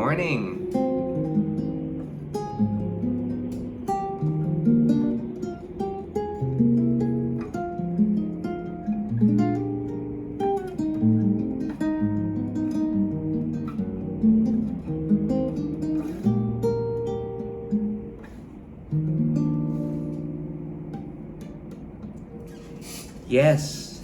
morning. Yes,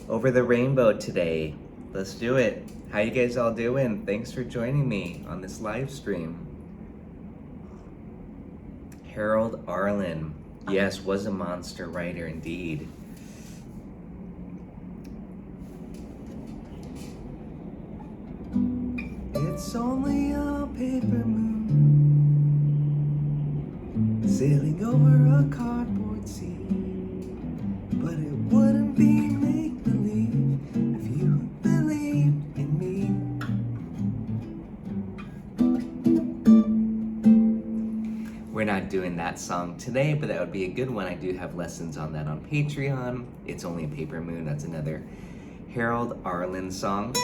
over the rainbow today. Let's do it. How you guys all doing? Thanks for joining me on this live stream. Harold Arlen, yes, was a monster writer indeed. It's only a paper moon sailing over a cardboard sea, but it wouldn't be make-believe if you believed in me. We're not doing that song today, but that would be a good one. I do have lessons on that on Patreon. It's Only a Paper Moon, that's another Harold Arlen song.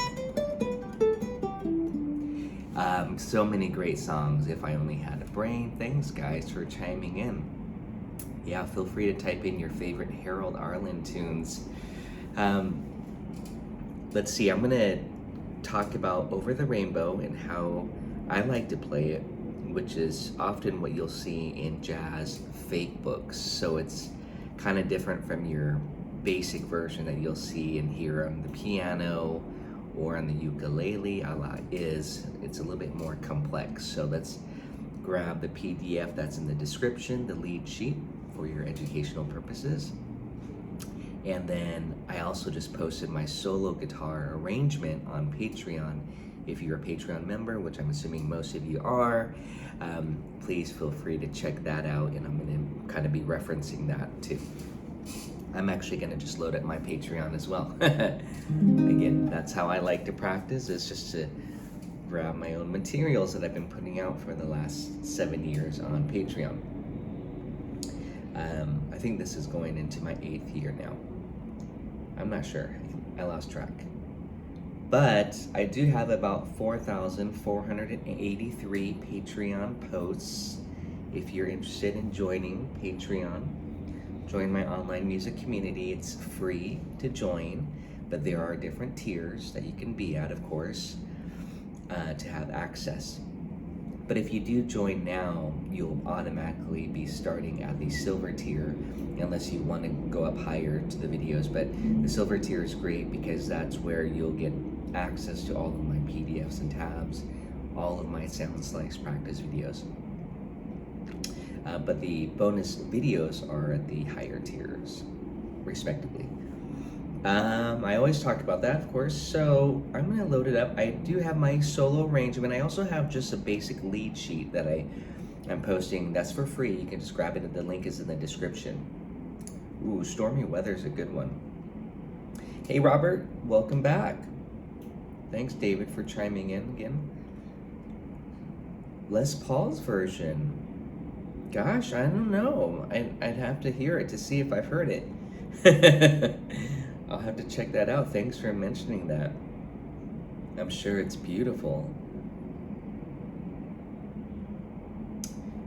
So many great songs. If I Only Had a Brain. Thanks guys for chiming in. Yeah, feel free to type in your favorite Harold Arlen tunes. Let's see, I'm gonna talk about Over the Rainbow and how I like to play it, which is often what you'll see in jazz fake books. So it's kind of different from your basic version that you'll see and hear on the piano or on the ukulele. It's a little bit more complex. So let's grab the PDF that's in the description, the lead sheet for your educational purposes. And then I also just posted my solo guitar arrangement on Patreon. If you're a Patreon member, which I'm assuming most of you are, please feel free to check that out, and I'm gonna kind of be referencing that too. I'm actually gonna just load up my Patreon as well. Again, that's how I like to practice, is just to grab my own materials that I've been putting out for the last 7 years on Patreon. I think this is going into my 8th year now. I'm not sure, I lost track. But I do have about 4,483 Patreon posts. If you're interested in joining Patreon, join my online music community. It's free to join, but there are different tiers that you can be at, of course, to have access. But if you do join now, you'll automatically be starting at the silver tier, unless you want to go up higher to the videos. But the silver tier is great because that's where you'll get access to all of my PDFs and tabs, all of my sound slice practice videos. But the bonus videos are at the higher tiers, respectively. I always talk about that, of course, so I'm gonna load it up. I do have my solo arrangement. I also have just a basic lead sheet that I'm posting. That's for free. You can just grab it. The link is in the description. Ooh, Stormy Weather's a good one. Hey, Robert, welcome back. Thanks, David, for chiming in again. Les Paul's version. Gosh, I don't know. I'd have to hear it to see if I've heard it. I'll have to check that out. Thanks for mentioning that. I'm sure it's beautiful.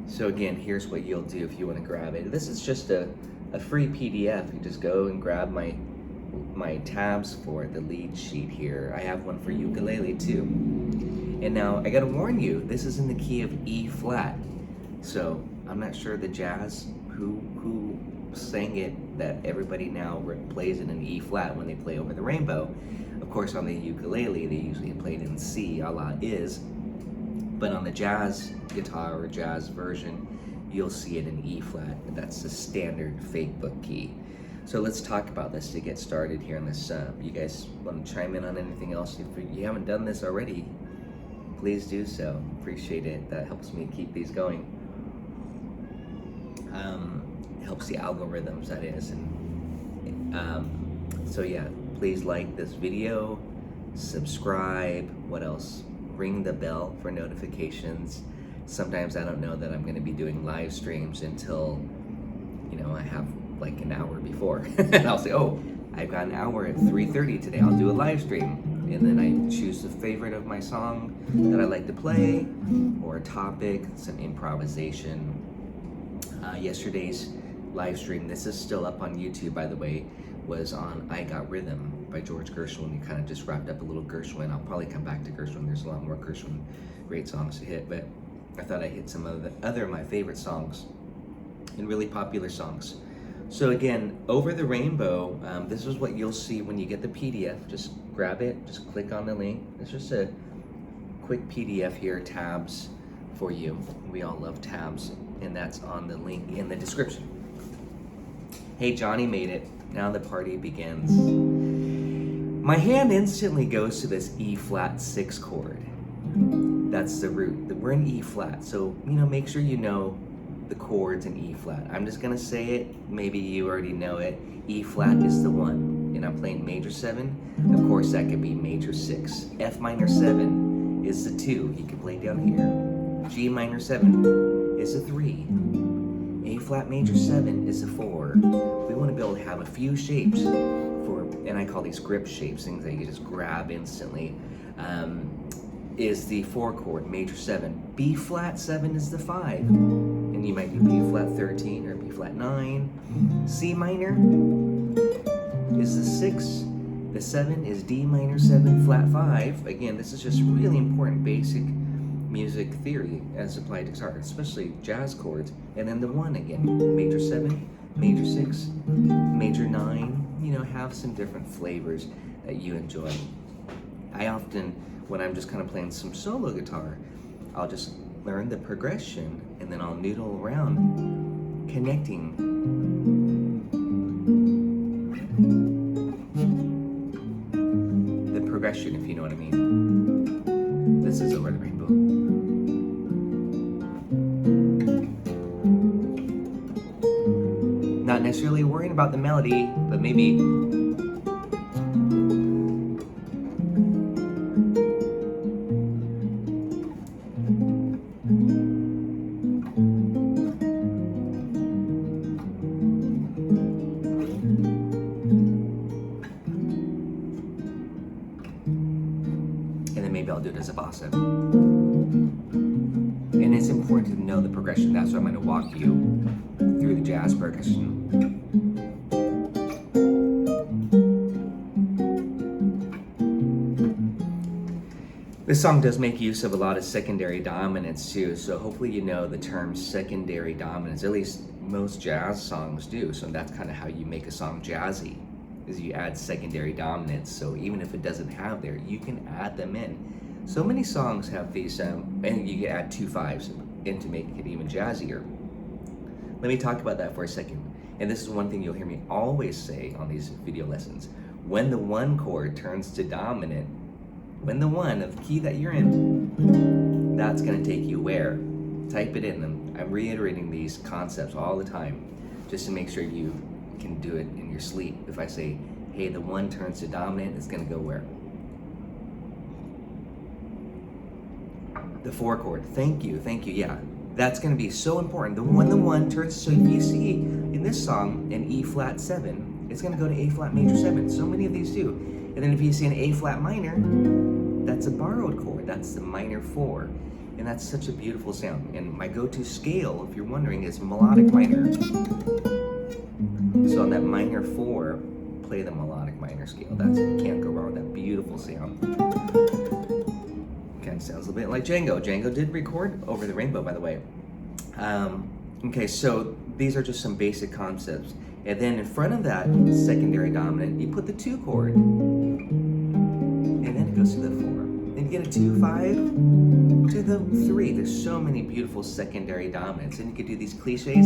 So again, here's what you'll do if you want to grab it. This is just a free PDF. You just go and grab my tabs for the lead sheet here. I have one for ukulele too. And now I gotta warn you, this is in the key of E flat. So I'm not sure the jazz who sang it, that everybody now plays it in E flat when they play Over the Rainbow. Of course, on the ukulele, they usually play it in C, a la is. But on the jazz guitar or jazz version, you'll see it in E flat. That's the standard fake book key. So let's talk about this to get started here on this. You guys want to chime in on anything else? If you haven't done this already, please do so. Appreciate it. That helps me keep these going. Helps the algorithms, that is. And so yeah, please like this video, subscribe. What else? Ring the bell for notifications. Sometimes I don't know that I'm going to be doing live streams until, I have like an hour before. And I'll say, oh, I've got an hour at 3:30 today. I'll do a live stream. and then I choose the favorite of my song that I like to play, or a topic, some improvisation. Yesterday's live stream, this is still up on YouTube by the way, was on I Got Rhythm by George Gershwin. You kind of just wrapped up a little Gershwin. I'll probably come back to Gershwin. There's a lot more Gershwin great songs to hit, but I thought I'd hit some of the other my favorite songs and really popular songs. So again, Over the Rainbow, this is what you'll see when you get the PDF. Just grab it, just click on the link. It's just a quick PDF here, tabs for you. We all love tabs, and that's on the link in the description. Hey, Johnny made it. Now the party begins. My hand instantly goes to this E flat 6 chord. That's the root. We're in E flat, so make sure you know the chords in E flat. I'm just gonna say it, maybe you already know it. E flat is the 1, and I'm playing major 7. Of course, that could be major 6. F minor 7 is the 2, you can play down here. G minor 7 is a 3. A flat major 7 is a 4. We want to be able to have a few shapes and I call these grip shapes, things that you just grab instantly. Is the 4 chord, major 7. B flat 7 is the 5. And you might do B flat 13 or B flat 9. C minor is the 6. The 7 is D minor 7 flat 5. Again, this is just really important basic music theory as applied to guitar, especially jazz chords. And then the 1 again, major 7, major 6, major 9. Have some different flavors that you enjoy. I often, when I'm just kind of playing some solo guitar, I'll just learn the progression and then I'll noodle around connecting the progression, if you know what I mean. This is Over the Rainbow. Not necessarily worrying about the melody, but maybe I'll do it as a bossa. And it's important to know the progression. That's why I'm going to walk you through the jazz percussion. This song does make use of a lot of secondary dominants too, so hopefully you know the term secondary dominants. At least most jazz songs do, so that's kind of how you make a song jazzy, is you add secondary dominants. So even if it doesn't have there, you can add them in. So many songs have these, and you can add 2 5s in to make it even jazzier. Let me talk about that for a second. And this is one thing you'll hear me always say on these video lessons. When the 1 chord turns to dominant, when the 1 of the key that you're in, that's gonna take you where? Type it in. I'm reiterating these concepts all the time, just to make sure you can do it in your sleep. If I say, hey, the 1 turns to dominant, it's gonna go where? The 4 chord. Thank you, yeah. That's gonna be so important. When the 1 turns, so you see in this song, an E flat 7, it's gonna go to A flat major 7. So many of these do. And then if you see an A flat minor, that's a borrowed chord. That's the minor 4. And that's such a beautiful sound. And my go-to scale, if you're wondering, is melodic minor. So on that minor 4, play the melodic minor scale. You can't go wrong with that beautiful sound. Kind of sounds a bit like Django. Django did record Over the Rainbow, by the way. Okay, so these are just some basic concepts. And then in front of that secondary dominant, you put the 2 chord. And then it goes to the 4. Then you get a 2 5 to the 3. There's so many beautiful secondary dominants. And you could do these cliches.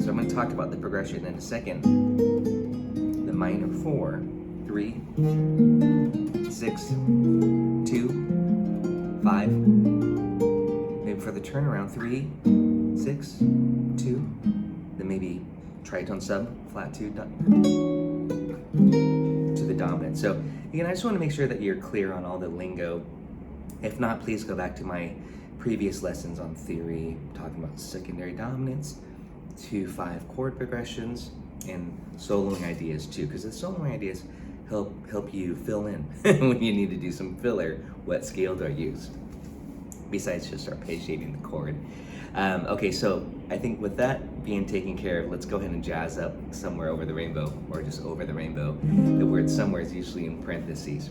So I'm going to talk about the progression in a second. The minor 4, 3, 6, 2, 5. Maybe for the turnaround, 3, 6, 2. Then maybe tritone sub, flat 2 to the dominant. So again, I just want to make sure that you're clear on all the lingo. If not, please go back to my previous lessons on theory, talking about secondary dominants, 2 5 chord progressions, and soloing ideas too, because the soloing ideas help you fill in when you need to do some filler. What scale do I use? Besides just arpeggiating the chord. Okay, so I think with that being taken care of, let's go ahead and jazz up Somewhere Over the Rainbow, or just Over the Rainbow. The word somewhere is usually in parentheses.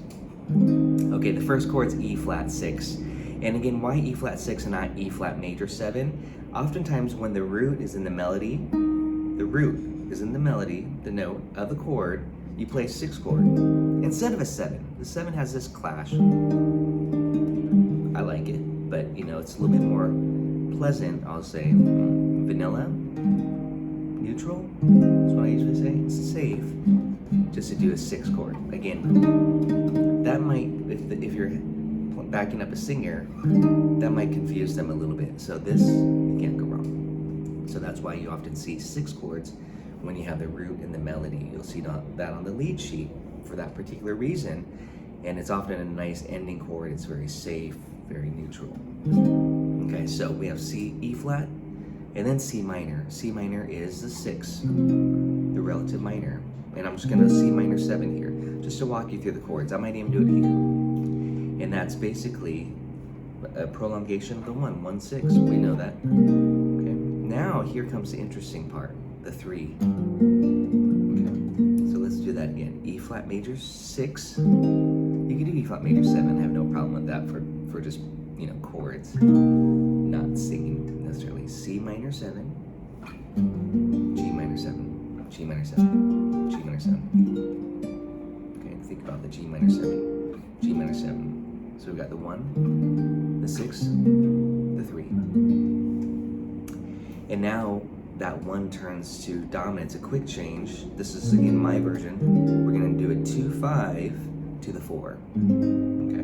Okay, the first chord's E flat 6. And again, why E flat 6 and not E flat major 7? Oftentimes when the root is in the melody, the note of the chord, you play a 6 chord instead of a 7. The 7 has this clash. I like it, but it's a little bit more pleasant, I'll say. Vanilla, neutral, that's what I usually say. It's safe just to do a 6 chord. Again, that might, if you're backing up a singer, that might confuse them a little bit. So this, you can't go wrong. So that's why you often see 6 chords when you have the root in the melody. You'll see that on the lead sheet for that particular reason. And it's often a nice ending chord. It's very safe, very neutral. Okay, so we have C, E flat, and then C minor. C minor is the 6, the relative minor. And I'm just gonna C minor 7 here, just to walk you through the chords. I might even do it here. And that's basically a prolongation of the 1, 6. We know that. Okay, now here comes the interesting part, the 3. Okay, so let's do that again. E flat major 6. You can do E flat major 7. I have no problem with that for just chords, not singing necessarily. C minor 7, G minor 7, G minor 7, G minor 7. Okay, think about the G minor 7, G minor 7. So we've got the 1, the 6, the 3. And now that 1 turns to dominant. It's a quick change. This is again my version. We're going to do a 2-5 to the 4. Okay,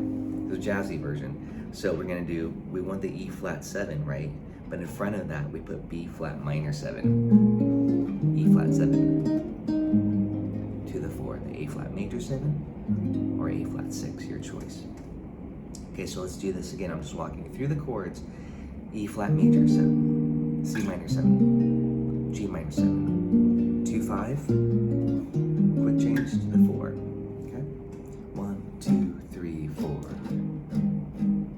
the jazzy version. So we're going to do, we want the E flat 7, right? But in front of that, we put B flat minor 7. E flat 7 to the 4. The A flat major 7 or A flat 6, your choice. Okay, so let's do this again. I'm just walking through the chords. E flat major 7, C minor 7, G minor 7, 2-5, quick change to the 4. Okay, 1, 2, 3, 4.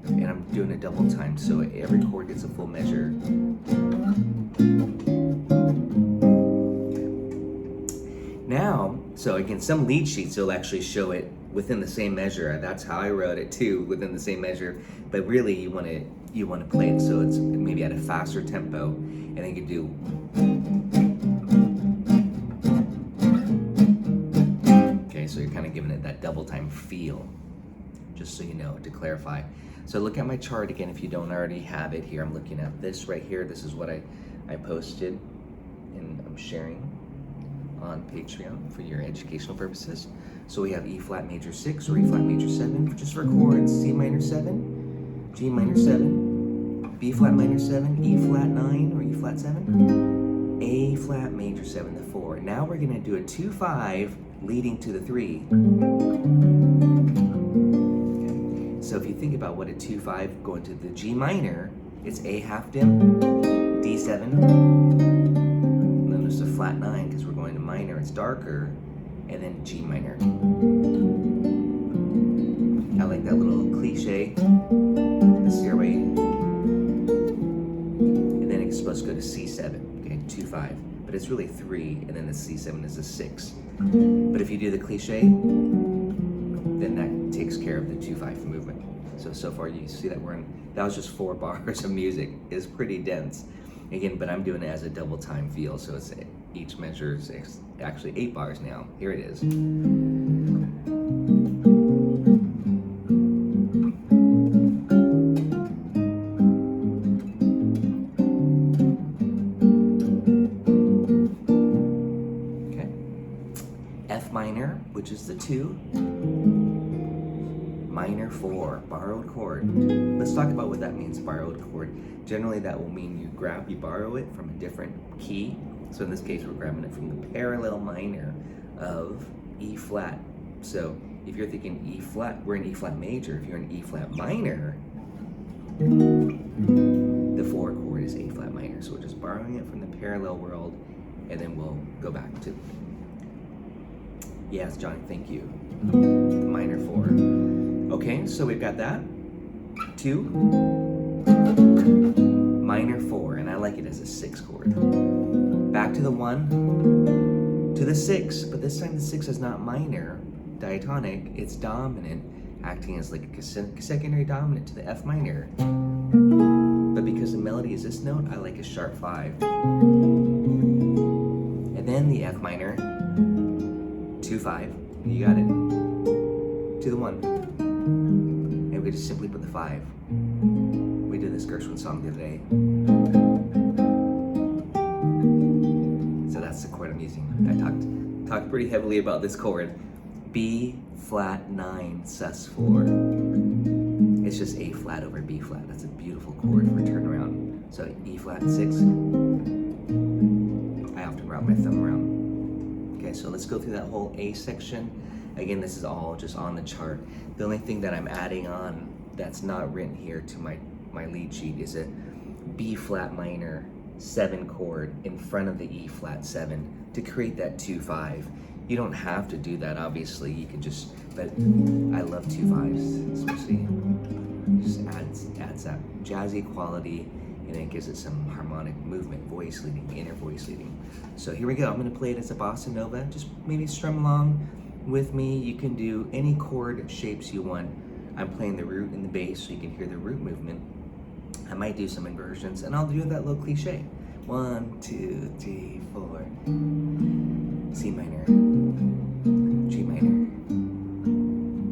And I'm doing a double time, so every chord gets a full measure. Okay. Now, so again, some lead sheets will actually show it within the same measure. That's how I wrote it too, within the same measure. But really, you want to play it so it's maybe at a faster tempo, and then you do. Okay, so you're kind of giving it that double time feel, just so you know, to clarify. So look at my chart again if you don't already have it here. I'm looking at this right here. This is what I posted and I'm sharing on Patreon for your educational purposes. So we have E flat major 6 or E flat major 7 just for chords. C minor 7, G minor 7, B flat minor 7, E flat 9 or E flat 7, A flat major 7 to 4. Now we're going to do a 2-5 leading to the 3. So if you think about what a 2-5 going to the G minor, it's A half dim, D7, and then there's a flat 9 because we're going to minor, it's darker, and then G minor. I like that little cliche, the stairway, and then it's supposed to go to C7, okay, 2-5, but it's really 3, and then the C7 is a 6. But if you do the cliche, then that takes care of the 2-5 movement. So far you see that that was just 4 bars of music. It's pretty dense. Again, but I'm doing it as a double time feel, so it's each measure is actually 8 bars now. Here it is. Okay. F minor, which is the 2. Minor 4, borrowed chord. Let's talk about what that means, borrowed chord. Generally that will mean you borrow it from a different key. So in this case we're grabbing it from the parallel minor of E flat. So if you're thinking E flat, we're in E flat major. If you're in E flat minor, the 4 chord is A flat minor. So we're just borrowing it from the parallel world and then we'll go back to, yes, Johnny, thank you, minor 4. Okay, so we've got that, 2, minor 4, and I like it as a 6 chord. Back to the 1, to the 6, but this time the 6 is not minor, diatonic, it's dominant, acting as like a secondary dominant to the F minor. But because the melody is this note, I like a sharp 5. And then the F minor, 2, 5, you got it, to the 1. And we just simply put the 5. We did this Gershwin song the other day. So that's the chord I'm using. I talked pretty heavily about this chord. B flat 9 sus 4. It's just A flat over B flat. That's a beautiful chord for a turnaround. So E flat 6. I often route my thumb around. Okay, so let's go through that whole A section. Again, this is all just on the chart. The only thing that I'm adding on that's not written here to my lead sheet is a B flat minor 7 chord in front of the E flat 7 to create that 2-5. You don't have to do that, obviously. You can just, but I love 2-5s, especially. Just adds that jazzy quality, and it gives it some harmonic movement, voice leading, inner voice leading. So here we go. I'm going to play it as a bossa nova. Just maybe strum along with me. You can do any chord shapes you want. I'm playing the root and the bass, so you can hear the root movement. I might do some inversions, and I'll do that little cliche. 1, 2, 3, 4. C minor, G minor,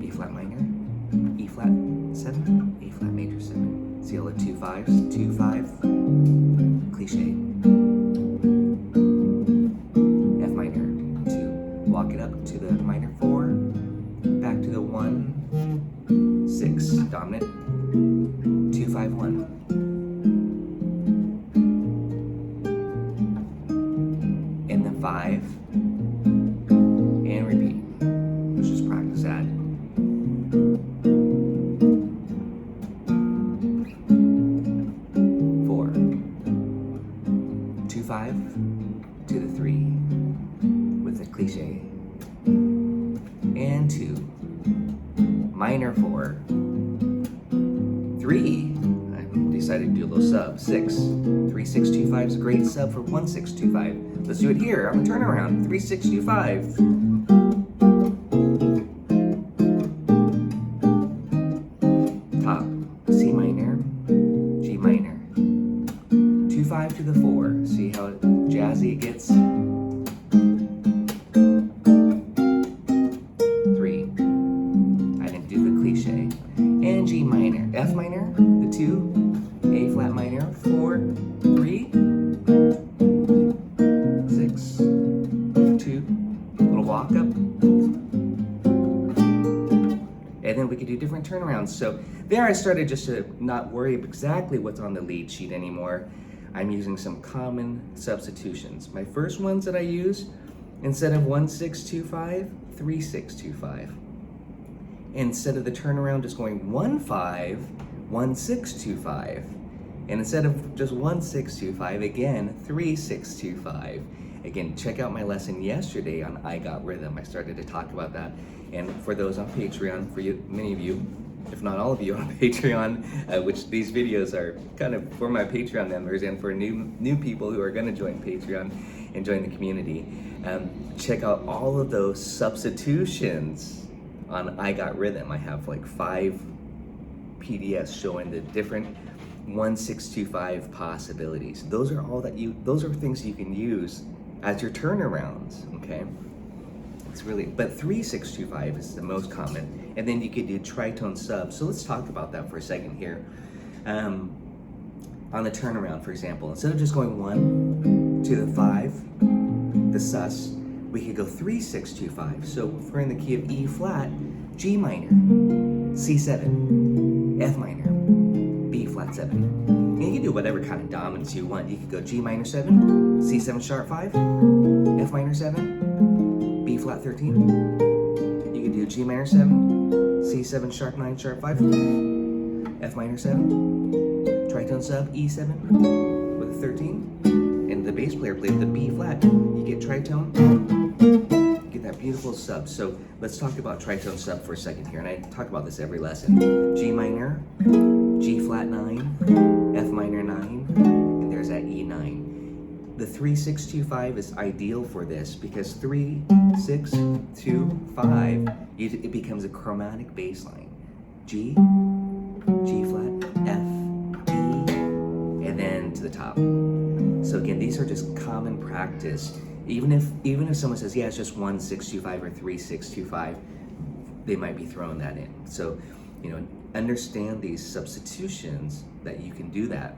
B flat minor, E flat 7, A flat major 7. See all the 2-5s, 2-5, cliche. F minor, 2. Walk it up to the minor 4, back to the 1, 6, dominant, 2-5, 1. And then 5. And repeat. Let's just practice that. 4. 2-5 to the 3 with a cliche. And 2. Minor 4. 3. I decided to do a little sub. 6. 3, 6, 2, 5 is a great sub for 1, 6, 2, 5. Let's do it here on the turnaround. 3, 6, 2, 5. Top, C minor, G minor. 2, 5 to the 4. See how jazzy it gets? 3. I didn't do the cliche. And G minor. F minor, the 2. A flat minor, 4, 3. 6, 2, little walk up. And then we could do different turnarounds. So there I started just to not worry exactly what's on the lead sheet anymore. I'm using some common substitutions. My first ones that I use, instead of 1, 6, 2, 5, 3, 6, 2, 5. Instead of the turnaround just going 1, 5, 1, 6, 2, 5. And instead of just 1, 6, 2, 5, again, 3, 6, 2, 5. Again, check out my lesson yesterday on I Got Rhythm. I started to talk about that. And for those on Patreon, for you, many of you, if not all of you on Patreon, which these videos are kind of for my Patreon members and for new people who are going to join Patreon and join the community, check out all of those substitutions on I Got Rhythm. I have like 5 PDFs showing the different 1, 6, 2, 5 possibilities. Those are things you can use as your turnarounds, okay? It's really, but 3, 6, 2, 5 is the most common. And then you could do tritone sub. So let's talk about that for a second here. On the turnaround, for example, instead of just going 1 to the 5, the sus, we could go 3, 6, 2, 5. So if we're in the key of E flat, G minor, C7, F minor, B flat 7. And you can do whatever kind of dominance you want. You could go G minor 7, C7 sharp 5, F minor 7, B flat 13. You could do G minor 7, C7 sharp 9 sharp 5, F minor 7, tritone sub E7 with a 13, and then the bass player played the B flat. You get tritone, get that beautiful sub. So let's talk about tritone sub for a second here, and I talk about this every lesson. G minor, G flat 9, F minor 9, and there's that E9. The 3-6-2-5 is ideal for this because 3-6-2-5, it becomes a chromatic bass line. G, G flat, F, E, and then to the top. So again, these are just common practice. Even if someone says, yeah, it's just 1-6-2-5 or 3-6-2-5, they might be throwing that in. So, understand these substitutions that you can do that.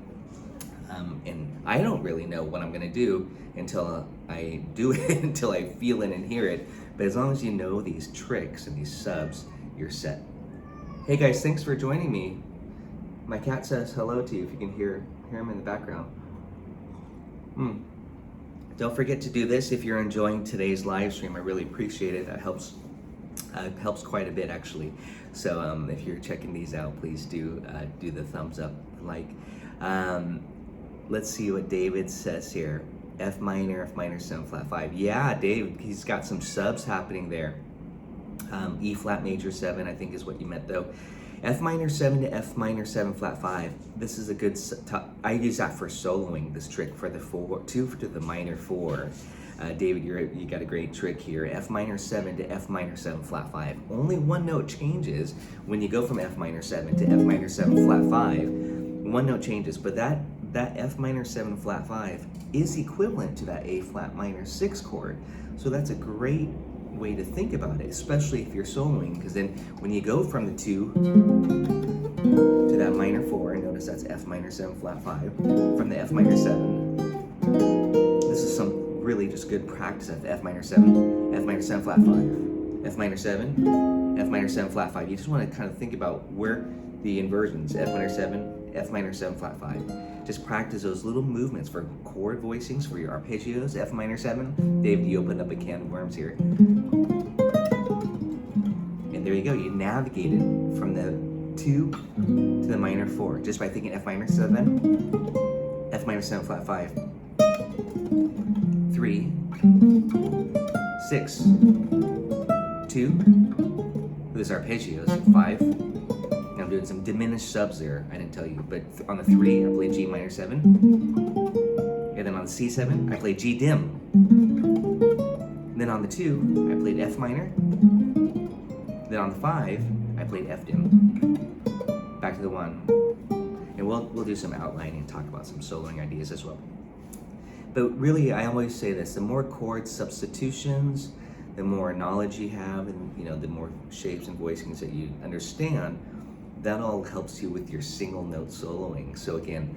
And I don't really know what I'm going to do until I do it, until I feel it and hear it. But as long as you know these tricks and these subs, you're set. Hey guys, thanks for joining me. My cat says hello to you if you can hear him in the background. Don't forget to do this if you're enjoying today's live stream. I really appreciate it. That helps quite a bit actually. So if you're checking these out, please do the thumbs up, like. Let's see what David says here. F minor 7 flat 5. Yeah, Dave, he's got some subs happening there. E flat major 7, I think is what you meant though. F minor 7 to F minor 7 flat 5. This is a good, I use that for soloing, this trick for the 2 to the minor 4. David, you got a great trick here. F minor 7 to F minor 7 flat 5. Only one note changes when you go from F minor 7 to F minor 7 flat 5. One note changes, but that F minor 7 flat 5 is equivalent to that A flat minor 6 chord. So that's a great way to think about it, especially if you're soloing, because then when you go from the 2 to that minor 4, notice that's F minor 7 flat 5, from the F minor 7, this is some really just good practice of F minor 7, F minor 7 flat 5, F minor 7, F minor 7 flat 5. You just want to kind of think about where the inversions, F minor 7, F minor 7 flat 5. Just practice those little movements for chord voicings, for your arpeggios, F minor 7. David, you opened up a can of worms here. And there you go, you navigated from the 2 to the minor 4, just by thinking F minor 7, F minor 7 flat 5, 3, 6, 2, those arpeggios, 5, I'm doing some diminished subs there, I didn't tell you, but on the 3, I played G minor 7, and then on the C7, I played G dim. And then on the 2, I played F minor, then on the 5, I played F dim. Back to the 1, and we'll do some outlining and talk about some soloing ideas as well. But really, I always say this, the more chord substitutions, the more knowledge you have, and the more shapes and voicings that you understand, that all helps you with your single note soloing. So again,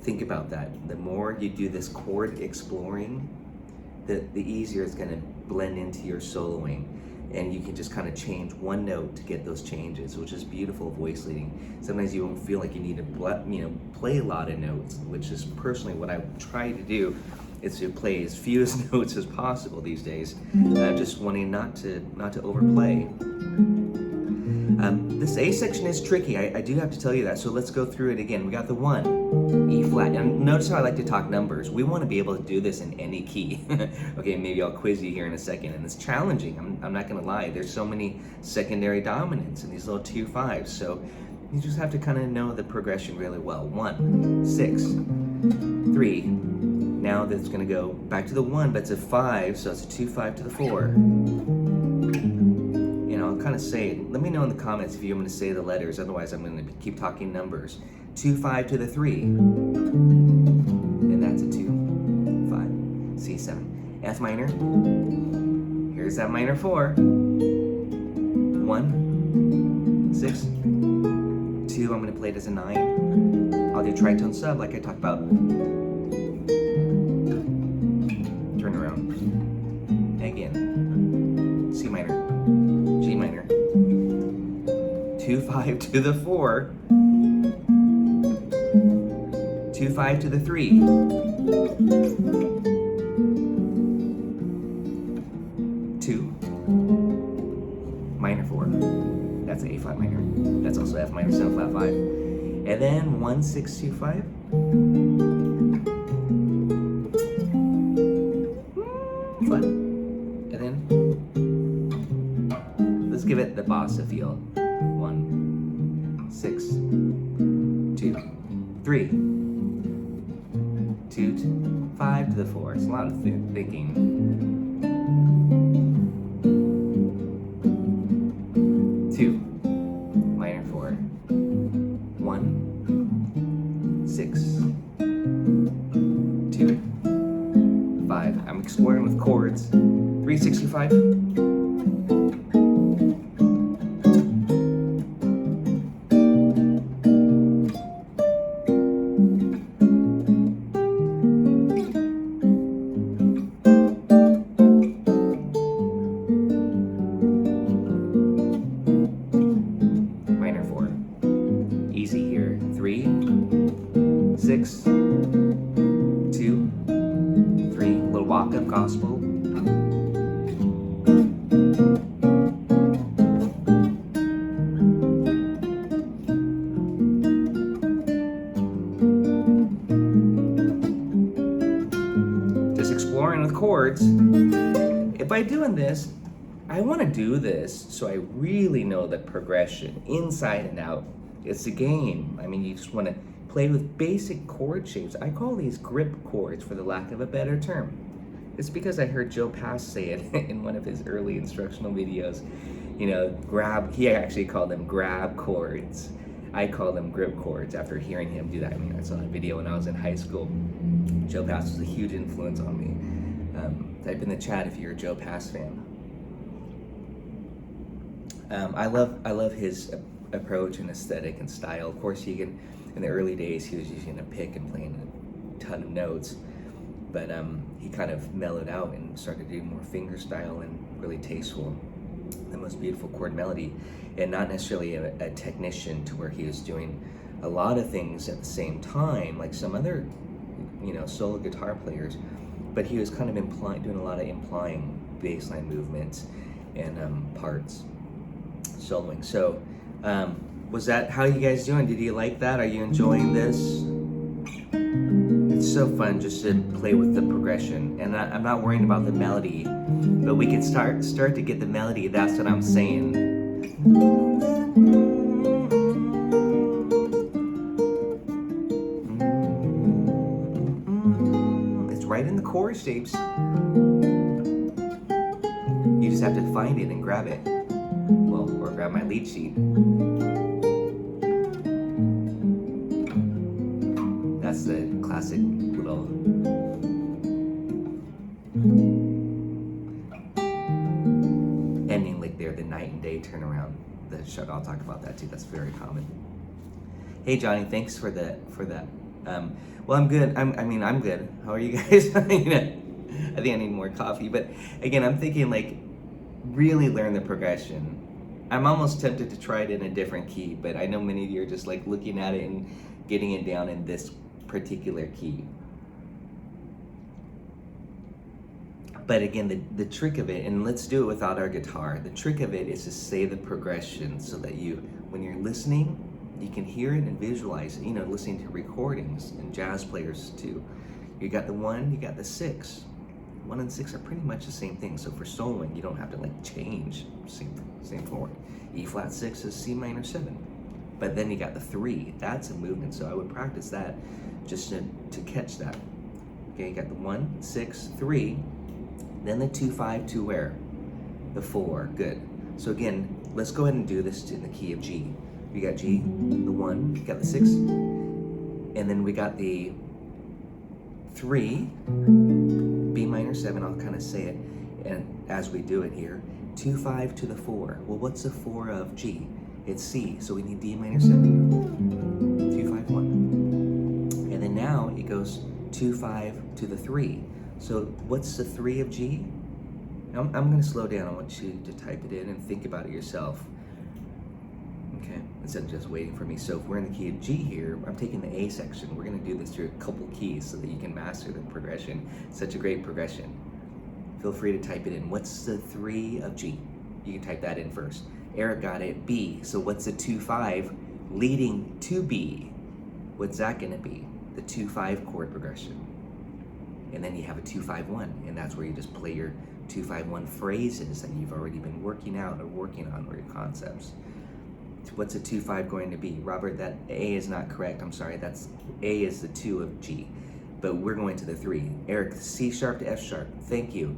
think about that. The more you do this chord exploring, the easier it's going to blend into your soloing. And you can just kind of change one note to get those changes, which is beautiful voice leading. Sometimes you won't feel like you need to play a lot of notes, which is personally what I try to do, is to play as few as notes as possible these days, just wanting not to overplay. This A section is tricky, I do have to tell you that, so let's go through it again. We got the 1, E flat, and notice how I like to talk numbers. We want to be able to do this in any key. Okay, maybe I'll quiz you here in a second, and it's challenging, I'm not going to lie. There's so many secondary dominants in these little 2 5s, so you just have to kind of know the progression really well. 1, 6, 3, now that's going to go back to the 1, but it's a 5, so it's a 2 5 to the 4. I'll kind of say it. Let me know in the comments if you want me to say the letters, otherwise I'm going to keep talking numbers. 2 5 to the 3, and that's a 2 5, C7, F minor, here's that minor 4, 1, 6, 2, I'm going to play it as a 9, I'll do tritone sub like I talked about, turn around, again, C minor, G minor, 2 5 to the 4, 2 5 to the 3, 2, minor 4, that's an A flat minor, that's also F minor 7 flat 5, and then 1 6 2 5, salsa feel. 1, 6, 2, 3, 2, 5 to the 4. It's a lot of thinking. 2, minor 4. 1, 6, 2, 5. I'm exploring with chords. 365. Minor 4. Easy here. 3, 6, 2, 3. Little walk-up gospel. Just exploring with chords. If by doing this, I want to do this so I really know the progression inside and out. It's a game. I mean, you just want to play with basic chord shapes. I call these grip chords for the lack of a better term. It's because I heard Joe Pass say it in one of his early instructional videos. You know, he actually called them grab chords. I call them grip chords after hearing him do that. I mean, I saw that video when I was in high school. Joe Pass was a huge influence on me. Type in the chat if you're a Joe Pass fan. I love his approach and aesthetic and style. Of course, in the early days, he was using a pick and playing a ton of notes, but he kind of mellowed out and started doing more finger style and really tasteful, the most beautiful chord melody, and not necessarily a technician to where he was doing a lot of things at the same time, like some other, solo guitar players, but he was kind of doing a lot of implying bassline movements and parts. Soloing. So, was that how you guys doing? Did you like that? Are you enjoying this? It's so fun just to play with the progression, and I'm not worrying about the melody, but we can start to get the melody. That's what I'm saying. It's right in the chord shapes. You just have to find it and grab it. Well, or grab my lead sheet. That's the classic little ending lick there, the night and day turnaround. I'll talk about that too. That's very common. Hey Johnny, thanks for that. Well, I'm good. I'm good. How are you guys? I think I need more coffee. But again, I'm thinking really learn the progression. I'm almost tempted to try it in a different key, but I know many of you are just looking at it and getting it down in this particular key. But again, the trick of it, and let's do it without our guitar, the trick of it is to say the progression so that when you're listening, you can hear it and visualize it, listening to recordings and jazz players too. You got the 1, you got the 6. 1 and 6 are pretty much the same thing. So for soloing, you don't have to change same chord. E flat 6 is C minor 7. But then you got the 3. That's a movement. So I would practice that just to catch that. Okay, you got the 1, 6, 3. Then the 2, 5 to where? The 4. Good. So again, let's go ahead and do this in the key of G. We got G, the 1, we got the 6, and then we got the 3. B minor 7, I'll kind of say it, and as we do it here, 2, 5 to the 4. Well, what's the 4 of G? It's C, so we need D minor 7, 2, 5, 1. And then now it goes 2, 5 to the 3. So what's the 3 of G? I'm going to slow down. I want you to type it in and think about it yourself. Okay, instead of just waiting for me. So if we're in the key of G here, I'm taking the A section. We're going to do this through a couple keys so that you can master the progression. Such a great progression. Feel free to type it in. What's the 3 of G? You can type that in first. Eric got it. B. So what's the 2, 5 leading to B? What's that going to be? The 2, 5 chord progression. And then you have a 2, 5, 1, and that's where you just play your 2-5-1 phrases that you've already been working out or working on, or your concepts. What's a 2-5 going to be? Robert, that A is not correct. I'm sorry. That's A is the 2 of G, but we're going to the 3. Eric, C sharp to F sharp. Thank you.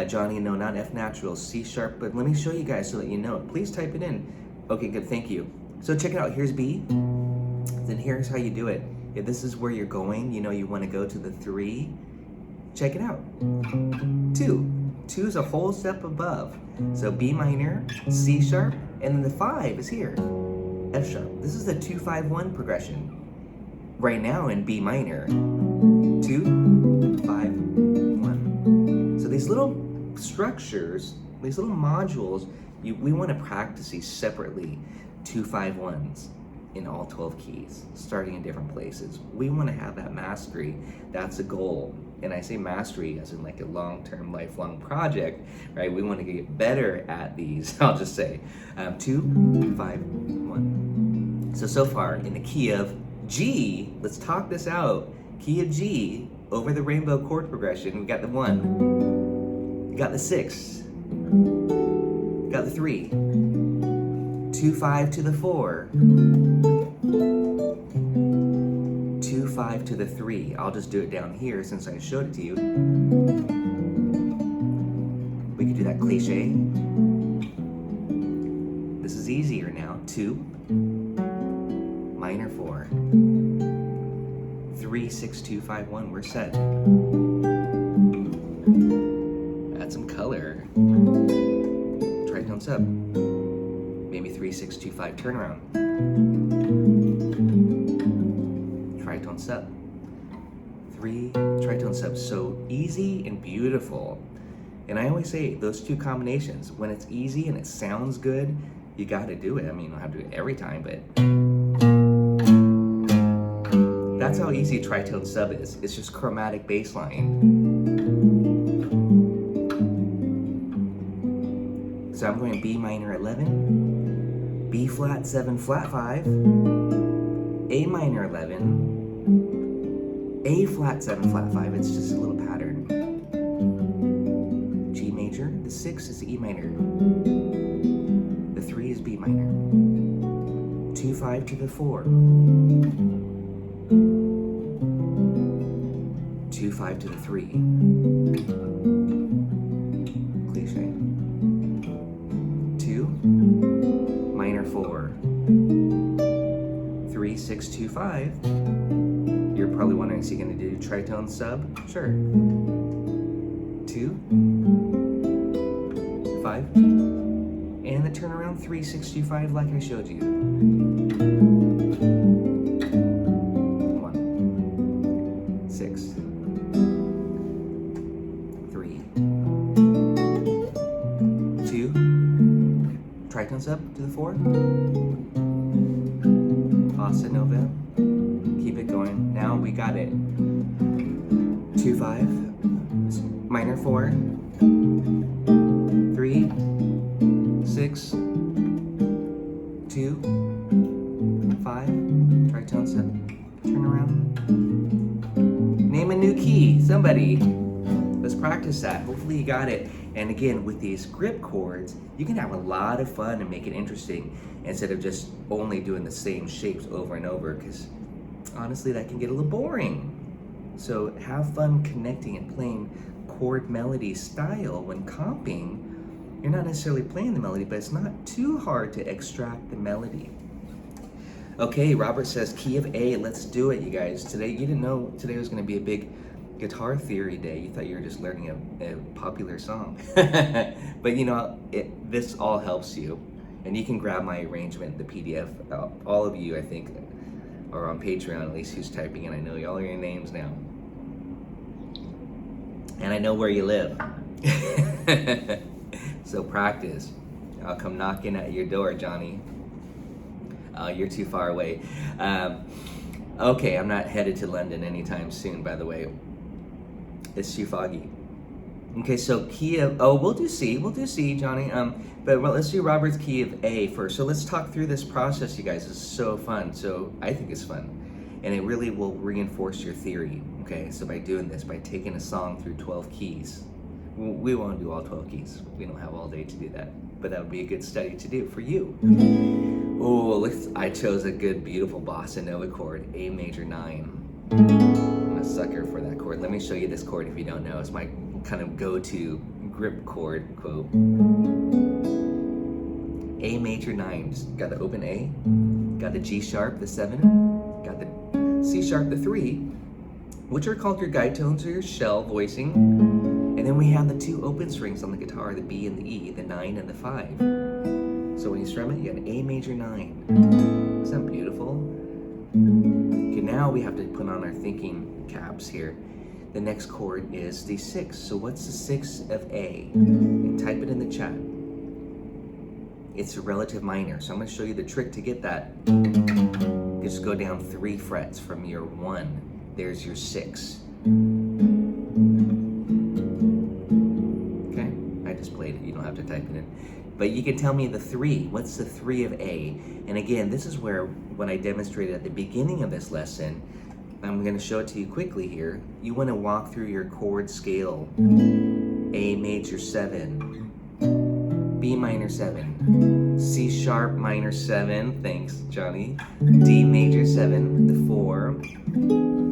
Johnny, no, not F natural, C sharp. But let me show you guys so that you know. Please type it in. Okay, good. Thank you. So check it out. Here's B. Then here's how you do it. If this is where you're going, you know you want to go to the 3. Check it out. 2. 2 is a whole step above. So B minor, C sharp, and then the 5 is here. F sharp. This is the 2-5-1 progression. Right now in B minor. 2, 5, 1. So these little structures, these little modules, we want to practice these separately. 2-5-1s in all 12 keys, starting in different places. We want to have that mastery. That's a goal. And I say mastery as in like a long-term, lifelong project, right? We want to get better at these, I'll just say. 2, 5, 1. So far, in the key of G, let's talk this out. Key of G, over the rainbow chord progression, we got the 1. We got the 6. We got the 3. 2-5 to the 4. 2-5 to the 3. I'll just do it down here since I showed it to you. We could do that cliche. This is easier now. 2, minor 4. 3, 6, 2, 5, 1. We're set. Add some color. Tritone sub. Maybe 3, 6, 2, 5 turnaround. Tritone sub. 3 tritone subs. So easy and beautiful. And I always say those two combinations, when it's easy and it sounds good, you got to do it. I mean, you don't have to do it every time, but that's how easy tritone sub is. It's just chromatic bass line. So I'm going B minor 11, B flat 7 flat 5, A minor 11, A flat 7 flat 5. It's just a little pattern. G major, the 6 is E minor, the 3 is B minor, 2, 5 to the 4, 2, 5 to the 3, cliche, 2, minor 4, 3, 6, 2, 5. You're probably wondering, is he going to do tritone sub? Sure. 2, 5, and the turnaround 3, 6, 2, 5 like I showed you. 1, 6, 3, 2, tritone sub to the 4, bossa nova, keep it going. Now we got it. 2, 5, minor 4, 3, 6, 2, 5, tritone sub, turn around. Name a new key, somebody. Let's practice that. Hopefully you got it. And again, with these grip chords, you can have a lot of fun and make it interesting instead of just only doing the same shapes over and over, because honestly, that can get a little boring. So have fun connecting and playing chord melody style when comping. You're not necessarily playing the melody, but it's not too hard to extract the melody. Okay, Robert says key of A. Let's do it, you guys. Today, you didn't know today was going to be a big guitar theory day. You thought you were just learning a popular song. But you know, this all helps you. And you can grab my arrangement, the PDF. All of you, I think, are on Patreon, at least who's typing in. I know all your names now. And I know where you live. So practice. I'll come knocking at your door, Johnny. You're too far away. Okay, I'm not headed to London anytime soon, by the way. It's too foggy. Okay, so key of, we'll do C, Johnny. But well, let's do Robert's key of A first. So let's talk through this process, you guys. It's so fun. So I think it's fun. And it really will reinforce your theory. Okay, so by doing this, by taking a song through 12 keys, We won't do all 12 keys. We don't have all day to do that, but that would be a good study to do for you. Oh, I chose a good, beautiful bossa nova chord, A major 9. I'm a sucker for that chord. Let me show you this chord if you don't know. It's my kind of go-to grip chord, quote. A major 9, just got the open A, got the G sharp, the 7, got the C sharp, the 3, which are called your guide tones or your shell voicing. And then we have the 2 open strings on the guitar, the B and the E, the 9 and the 5. So when you strum it, you got an A major 9. Isn't that beautiful? Okay, now we have to put on our thinking caps here. The next chord is the 6. So what's the 6 of A? And type it in the chat. It's a relative minor. So I'm going to show you the trick to get that. You just go down 3 frets from your 1. There's your 6. Okay, I just played it. You don't have to type it in. But you can tell me the 3. What's the 3 of A? And again, this is where what I demonstrated at the beginning of this lesson, I'm going to show it to you quickly here. You want to walk through your chord scale. A major 7, B minor 7, C sharp minor 7, thanks Johnny, D major 7, the 4,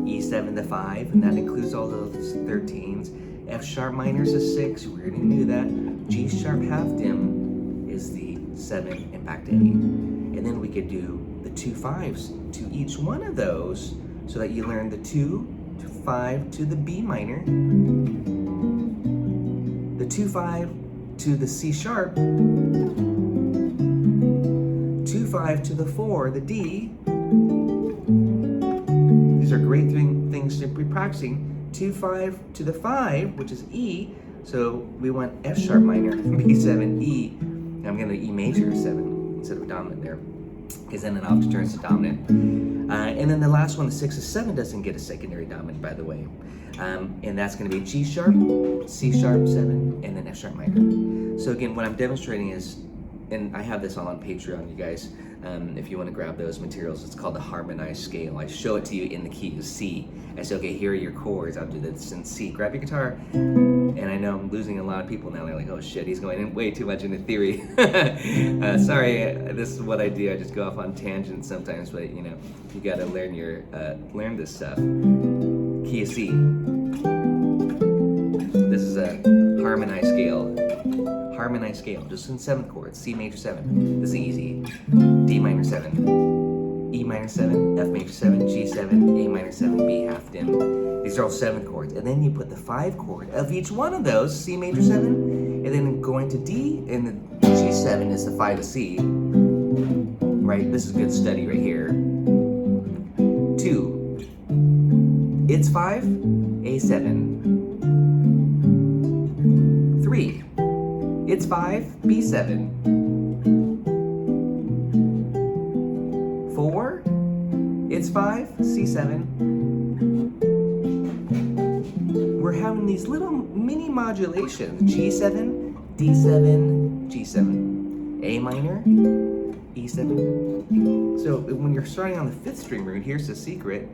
E7 the 5, and that includes all those 13s. F sharp minor is a 6, we already knew that. G sharp half dim is the 7 and back to A. And then we could do the 2 5s to each one of those so that you learn the 2 to 5 to the B minor, the 2 5 to the C sharp, 2 5 to the 4, the D. These are great things to be practicing. 2 5 to the 5, which is E. So we want F sharp minor, B7, E. And I'm going to E major 7 instead of dominant there, because then it often turns to dominant. And then the last one, the 6 of 7, doesn't get a secondary dominant, by the way. And that's going to be G sharp, C sharp 7, and then F sharp minor. So again, what I'm demonstrating is, and I have this all on Patreon, you guys, if you want to grab those materials, it's called the Harmonized scale. I show it to you in the keys, C. I say, okay, here are your chords. I'll do this in C. Grab your guitar. And I know I'm losing a lot of people now. They're like, oh shit, he's going in way too much into theory. Sorry, this is what I do. I just go off on tangents sometimes, but you know, you gotta learn this stuff. Key of C. This is a harmonized scale. Harmonized scale, just in 7 chords. C major 7. This is easy. D minor 7. E minor 7, F major 7, G7, A minor 7, B half dim. These are all 7 chords. And then you put the 5 chord of each one of those, C major 7, and then going to D, and the G7 is the 5 of C. Right? This is good study right here. 2. It's 5, A7. 3. It's 5, B7. 4, it's 5, C7. We're having these little mini modulations. G7, D7, G7. A minor, E7. So when you're starting on the 5th string root, here's the secret.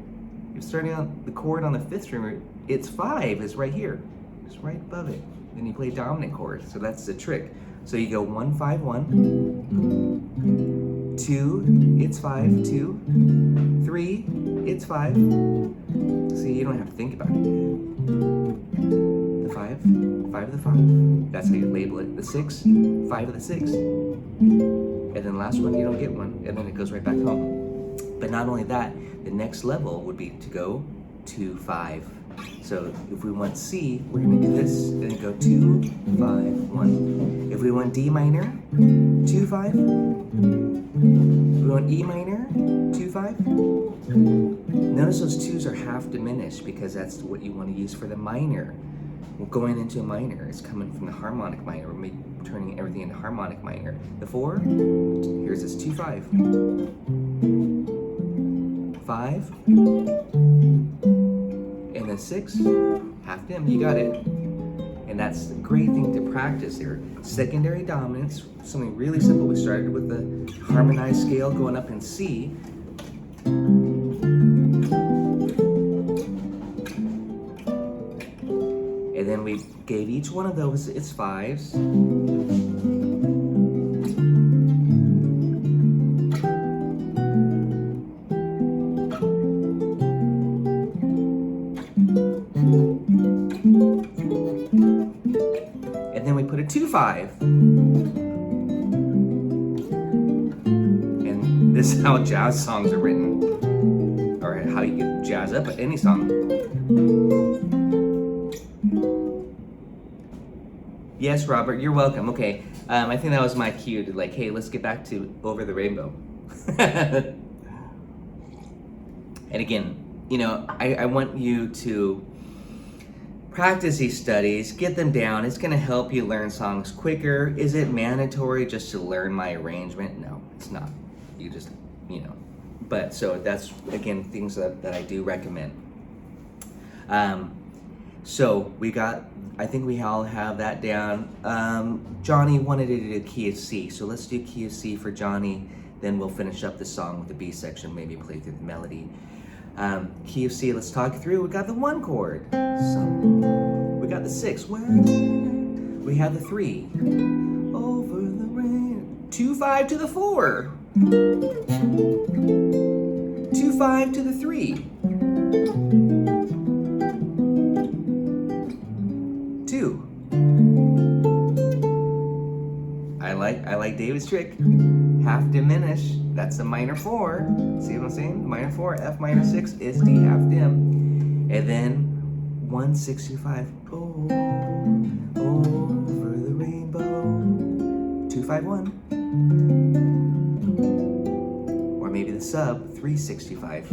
You're starting on the chord on the 5th string root. It's 5 is right here. It's right above it. Then you play dominant chord. So that's the trick. So you go 1, 5, 1. 2, it's 5, 2. 3, it's 5. See, you don't have to think about it. The 5, 5 of the 5. That's how you label it. The 6, 5 of the 6. And then the last one, you don't get one. And then it goes right back home. But not only that, the next level would be to go to 5. So if we want C, we're going to do this, and then go 2, 5, 1. If we want D minor, 2, 5. We want E minor, 2, 5. Notice those 2s are half diminished because that's what you want to use for the minor. We're going into a minor. It's coming from the harmonic minor. We're turning everything into harmonic minor. The 4, here's this 2, 5. 5. And the 6, half dim. You got it. And that's a great thing to practice here. Secondary dominance, something really simple. We started with the harmonized scale going up in C. And then we gave each one of those its fives. And then we put a 2-5. And this is how jazz songs are written, or how you can jazz up any song. Yes, Robert, you're welcome. Okay, I think that was my cue to like, hey, let's get back to Over the Rainbow. And again, you know, I want you to practice these studies, get them down. It's going to help you learn songs quicker. Is it mandatory just to learn my arrangement? No, it's not. You just, you know. But so that's, again, things that I do recommend. So we got, I think we all have that down. Johnny wanted to do key of C, so let's do key of C for Johnny. Then we'll finish up the song with the B section, maybe play through the melody. Key of C, let's talk through. We got the 1 chord. So we got the 6. We have the 3. Over the rain. 2-5 to the 4. 2-5 to the 3. 2. I like David's trick. Half diminish. That's a minor 4. See what I'm saying? Minor 4, F minor 6 is D half dim. And then 1, 6, 2, 5. Oh, over the rainbow. 2, 5, 1. Or maybe the sub 3, 6, 2, 5.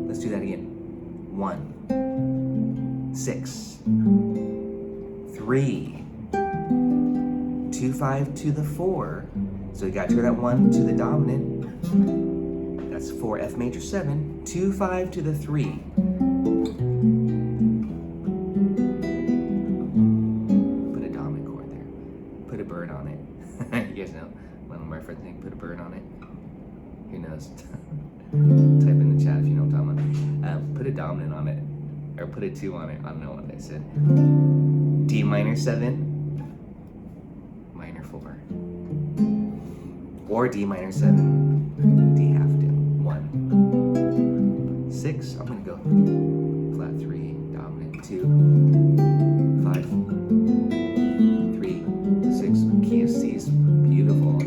Let's do that again. 1, 6, 3. 2, 5 to the 4. So you got to turn that 1 to the dominant. That's 4 F major 7. 2, 5 to the 3. Put a dominant chord there. Put a bird on it. You guys know when I'm referencing put a bird on it. Who knows? Type in the chat if you know what I'm talking about. Put a dominant on it. Or put a 2 on it. I don't know what I said. D minor 7. Minor 4. Or D minor 7. D half dim. 1. 6. I'm going to go flat 3. Dominant 2. 5. 3. 6. Key of C is beautiful. 1.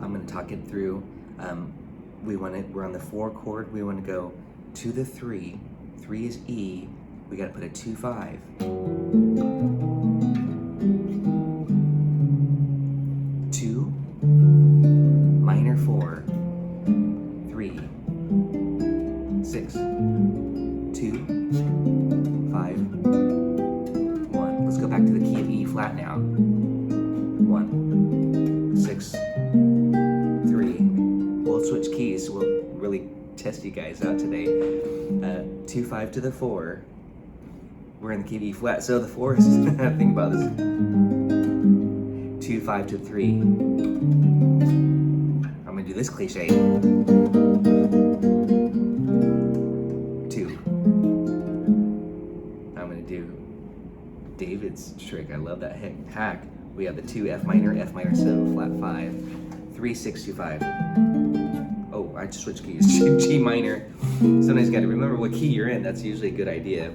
I'm going to talk it through. We're on the 4 chord. We want to go to the 3. 3 is E. We got to put a 2, 5. 2, minor 4, 3, 6, 2, 5, 1. Let's go back to the key of E flat now. 1, 6, 3. We'll switch keys. We'll really test you guys out today. 2, 5 to the 4. We're in the key of E flat. So the 4 is, think about this. 2, 5 to 3. I'm going to do this cliche. 2. I'm going to do David's trick. I love that hack. We have the 2 F minor 7, flat 5, 3, 6, 2, 5. Oh, I just switched keys. G minor. Sometimes you got to remember what key you're in. That's usually a good idea.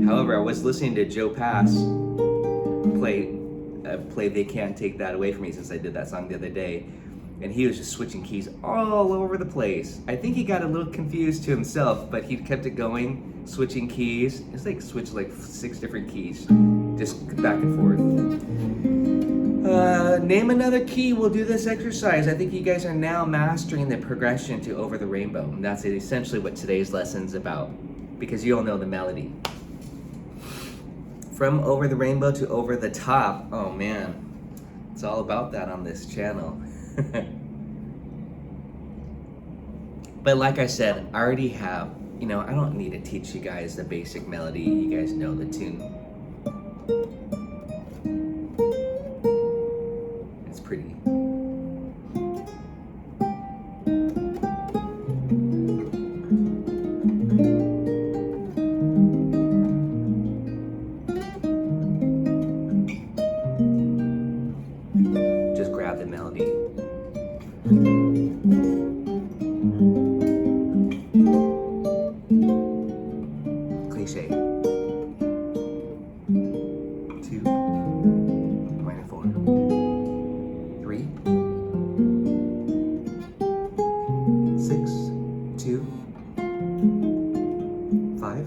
However, I was listening to Joe Pass play They Can't Take That Away From Me, since I did that song the other day, and he was just switching keys all over the place. I think he got a little confused to himself, but he kept it going, switching keys. It's like switch like 6 different keys, just back and forth. Name another key. We'll do this exercise. I think you guys are now mastering the progression to Over the Rainbow, and that's essentially what today's lesson's about, because you all know the melody. From Over the Rainbow to Over the Top. Oh man, it's all about that on this channel. But like I said, I already have, I don't need to teach you guys the basic melody. You guys know the tune. 6, 2, 5.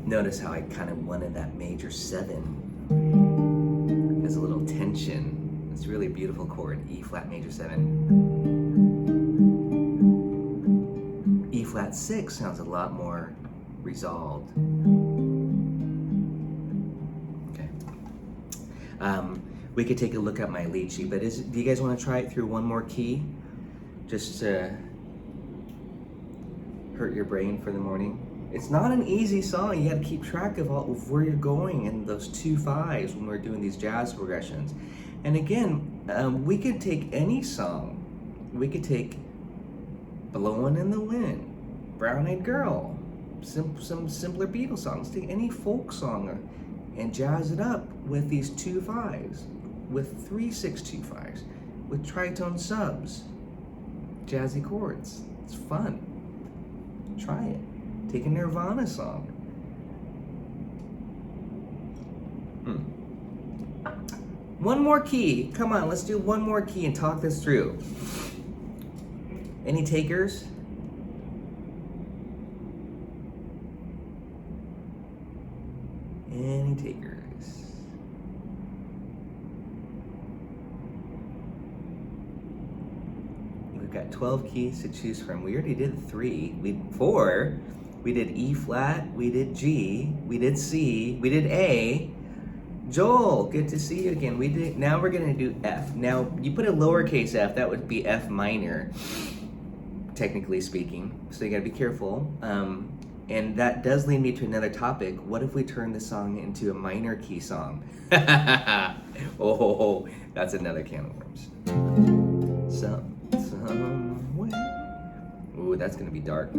Notice how I kind of wanted that major 7 as a little tension. It's a really beautiful chord, E flat major 7. E flat 6 sounds a lot more resolved. Okay. We could take a look at my lead sheet, but do you guys want to try it through one more key? Just to hurt your brain for the morning? It's not an easy song. You got to keep track of where you're going in those 2 5s when we're doing these jazz progressions. And again, we could take any song. We could take Blowin' in the Wind, Brown Eyed Girl, some simpler Beatles songs. Take any folk song and jazz it up with these 2 5s, with 3 6 2 5s, with tritone subs, jazzy chords. It's fun. Try it. Take a Nirvana song. One more key. Come on, let's do one more key and talk this through. Any takers? Any takers? We've got 12 keys to choose from. We already did 3. 4. We did E flat, we did G, we did C, we did A. Joel, good to see you again. Now we're gonna do F. Now, you put a lowercase f, that would be F minor, technically speaking. So you gotta be careful. And that does lead me to another topic. What if we turn the song into a minor key song? Oh, that's another can of worms. Somewhere. Ooh, that's gonna be dark.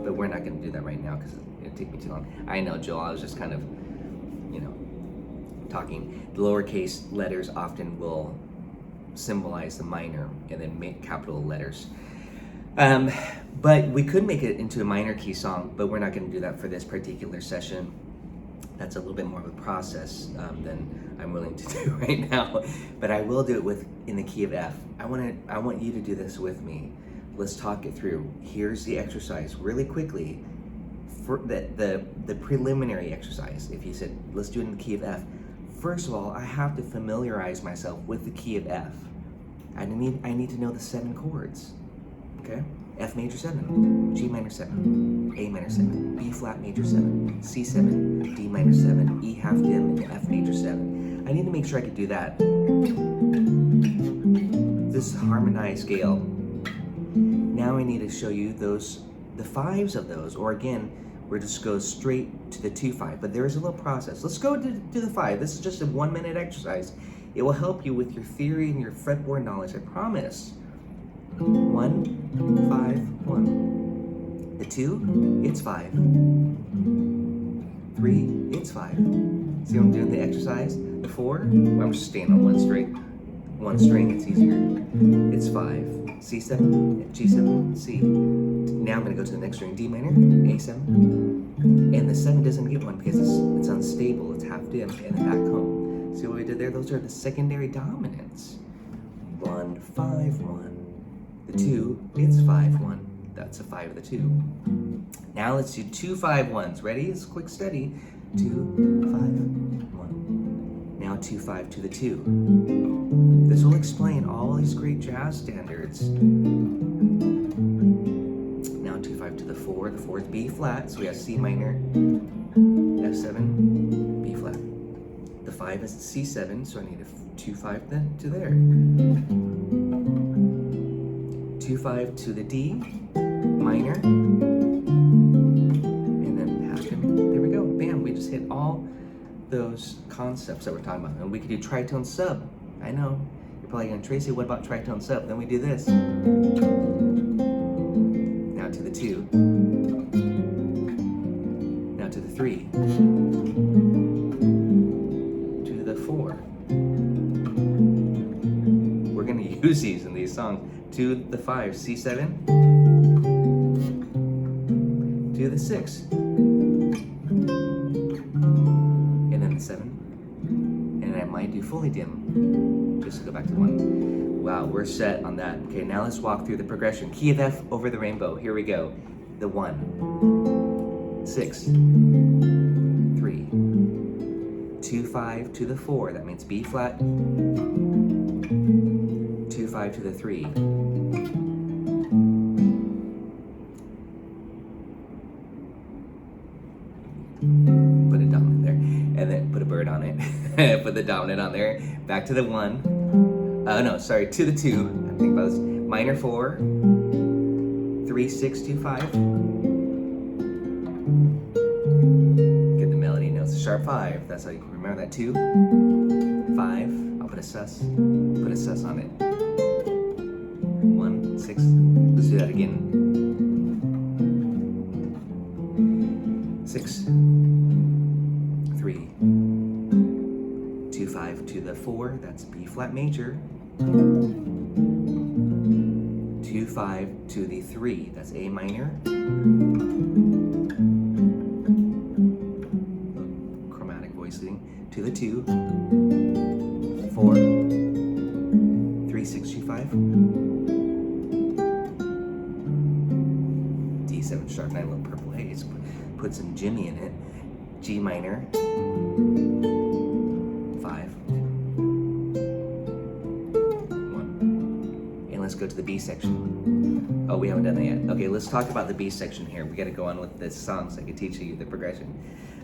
But we're not going to do that right now because it'd take me too long. I know, Joel, I was just kind of, talking. The lowercase letters often will symbolize the minor and then make capital letters. But we could make it into a minor key song, but we're not going to do that for this particular session. That's a little bit more of a process than I'm willing to do right now. But I will do it in the key of F. I want you to do this with me. Let's talk it through. Here's the exercise really quickly. For the preliminary exercise, if you said, let's do it in the key of F. First of all, I have to familiarize myself with the key of F. I need to know the 7 chords, okay? F major 7, G minor 7, A minor 7, B flat major 7, C 7, D minor 7, E half dim, and F major 7. I need to make sure I can do that. This is a harmonized scale. Now I need to show you the 5s of those, or again, we're just go straight to the 2 5, but there is a little process. Let's go to the 5. This is just a 1-minute exercise. It will help you with your theory and your fretboard knowledge, I promise. 1, 5, 1. The 2, it's 5. 3, it's 5. See how I'm doing the exercise? The 4, well, I'm just staying on one string, it's easier. It's 5. C7, G7, C. Now I'm going to go to the next string, D minor, A7. And the 7 doesn't get one because it's unstable, it's half dim, and then back home. See what we did there? Those are the secondary dominants. 1, 5, 1. The 2, it's 5, 1. That's a 5 of the 2. Now let's do 2 5 1s. Ready? It's quick, steady. 2, 5, 1. Now 2 5 to the 2. This will explain all these great jazz standards. Now 2 5 to the 4. The 4 is B flat, so we have C minor, F7, B flat. The 5 is C7, so I need a 2 5 to there. 2 5 to the D minor, and then half dim. There we go. Bam! We just hit all those concepts that we're talking about, and we could do tritone sub. I know. You're probably going, Tracy, what about tritone sub? Then we do this. Now to the 2. Now to the 3. To the 4. We're going to use these in these songs. To the 5, C7. To the 6. And then the 7. And I might do fully dim. Just to go back to the 1. Wow, we're set on that. Okay, now let's walk through the progression. Key of F over the rainbow. Here we go. The 1, 6, 3, 2, 5 to the 4. That means B flat. 2, 5 to the 3. Put a dominant there, and then put a bird on it. Put the dominant on there. Back to the 1. No, sorry, to the 2. I'm thinking about this. Minor 4, 3, 6, 2, 5. Get the melody notes. Sharp 5. That's how you can remember that. 2, 5. I'll put a sus. Put a sus on it. 1, 6. Let's do that again. 6, 3, 2, 5 to the 4. That's B flat major. 2, 5 to the 3. That's A minor. Chromatic voicing. To the 2. 4, 3, 6, 2, 5. D7 sharp 9, little purple haze. Put some Jimmy in it. G minor. 5. 1. And let's go to the B section. Oh, we haven't done that yet. Okay, let's talk about the B section here. We got to go on with this song so I can teach you the progression.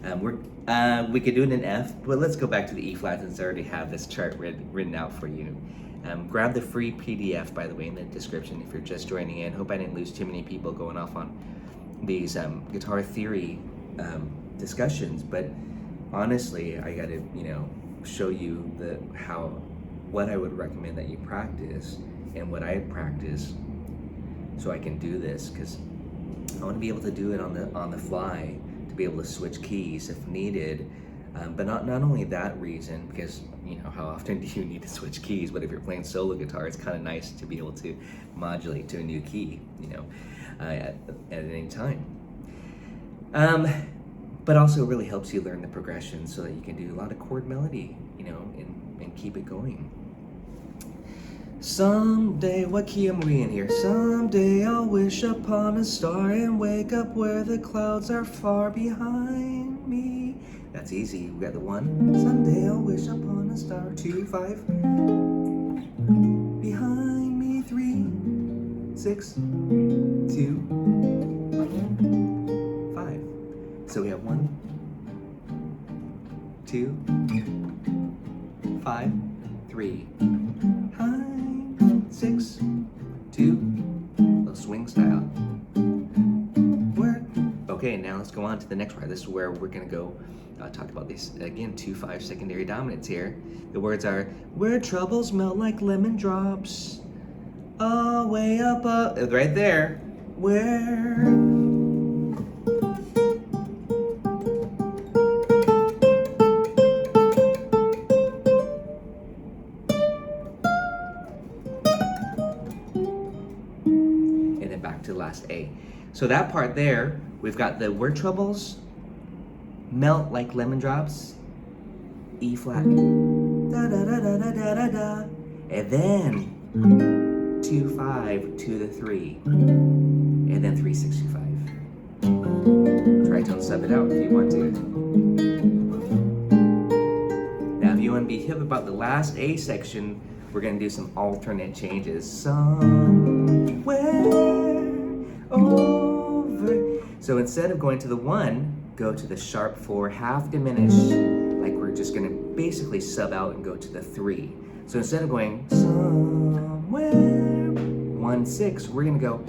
We could do it in F, but let's go back to the E flat since I already have this chart written out for you. Grab the free PDF, by the way, in the description if you're just joining in. Hope I didn't lose too many people going off on these guitar theory discussions, but honestly, I got to show you what I would recommend that you practice and what I practice, so I can do this, because I want to be able to do it on the fly, to be able to switch keys if needed. But not only that reason, because how often do you need to switch keys? But if you're playing solo guitar, it's kind of nice to be able to modulate to a new key, at any time. But also it really helps you learn the progression so that you can do a lot of chord melody, and keep it going. Someday, what key am we in here? Someday I'll wish upon a star and wake up where the clouds are far behind me. That's easy. We got the 1. Someday I'll wish upon a star. 2, 5. Behind me. 3, 6, 2, 5. So we have 1, 2, 5, 3. 6, 2, little swing style. Word. Okay, now let's go on to the next part. This is where we're gonna go talk about these again. 2, 5 secondary dominants here. The words are where troubles melt like lemon drops, way up, right there. Where. To the last A. So that part there, we've got the where troubles melt like lemon drops, E flat, da da da da da da da da, and then 2, 5 to the 3, and then 3, 6, 2, 5. Tritone sub it out if you want to. Now, if you want to be hip about the last A section, we're going to do some alternate changes. Somewhere over. So instead of going to the 1, go to the sharp 4 half diminished, like we're just going to basically sub out and go to the 3. So instead of going somewhere 1, 6, we're going to go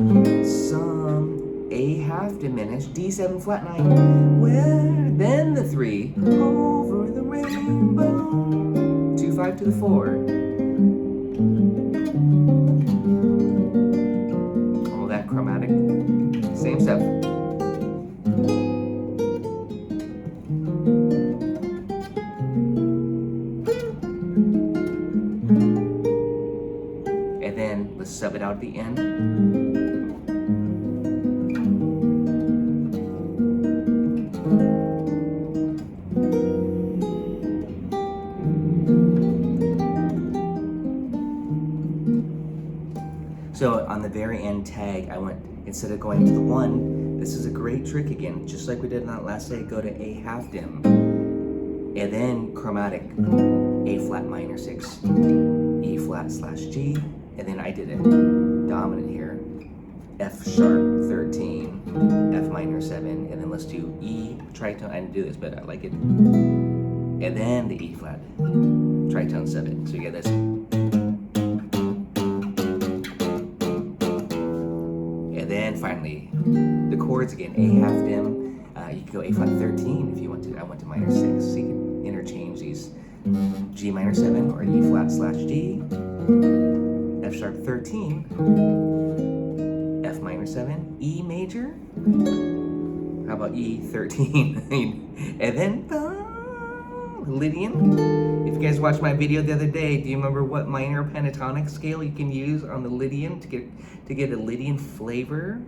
some A half diminished, D7 flat 9, where then the 3 over the rainbow, 2, 5 to the 4. Chromatic, same step. And then let's sub it out at the end. So on the very end tag, I went, instead of going to the 1, this is a great trick again, just like we did on that last day, go to A half dim, and then chromatic, A flat minor 6, E flat slash G, and then I did it dominant here, F sharp 13, F minor 7, and then let's do E tritone. I didn't do this, but I like it. And then the E flat tritone 7. So you get this. And then finally, the chords again, A half dim. You can go A flat 13 if you want to. I went to minor 6, so you can interchange these. G minor 7 or E flat slash G, F sharp 13, F minor 7, E major. How about E 13? And then Lydian. If you guys watched my video the other day, do you remember what minor pentatonic scale you can use on the Lydian to get a Lydian flavor?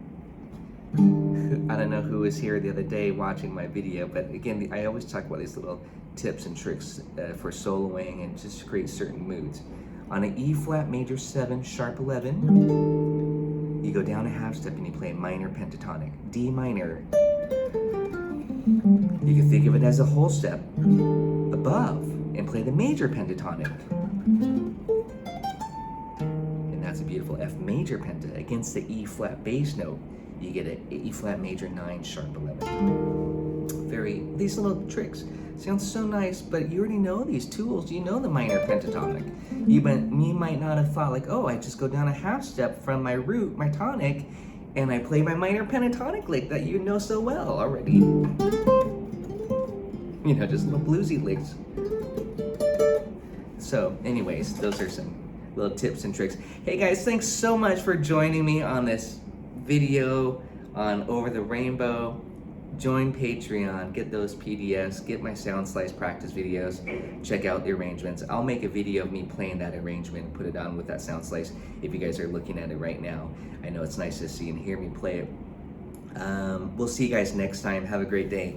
I don't know who was here the other day watching my video, but again, I always talk about these little tips and tricks for soloing and just to create certain moods. On an E flat major 7 sharp 11, you go down a half step and you play a minor pentatonic, D minor. You can think of it as a whole step above and play the major pentatonic. And that's a beautiful F major penta against the E flat bass note. You get an E flat major 9 sharp 11. These little tricks sound so nice, but you already know these tools. You know the minor pentatonic. You might not have thought like, oh, I just go down a half step from my root, my tonic, and I play my minor pentatonic lick that you know so well already. You know, just little bluesy licks. So anyways, those are some little tips and tricks. Hey guys, thanks so much for joining me on this video on Over the Rainbow. Join Patreon, get those PDFs, get my sound slice practice videos, check out the arrangements. I'll make a video of me playing that arrangement and put it on with that sound slice if you guys are looking at it right now. I know it's nice to see and hear me play it. We'll see you guys next time. Have a great day.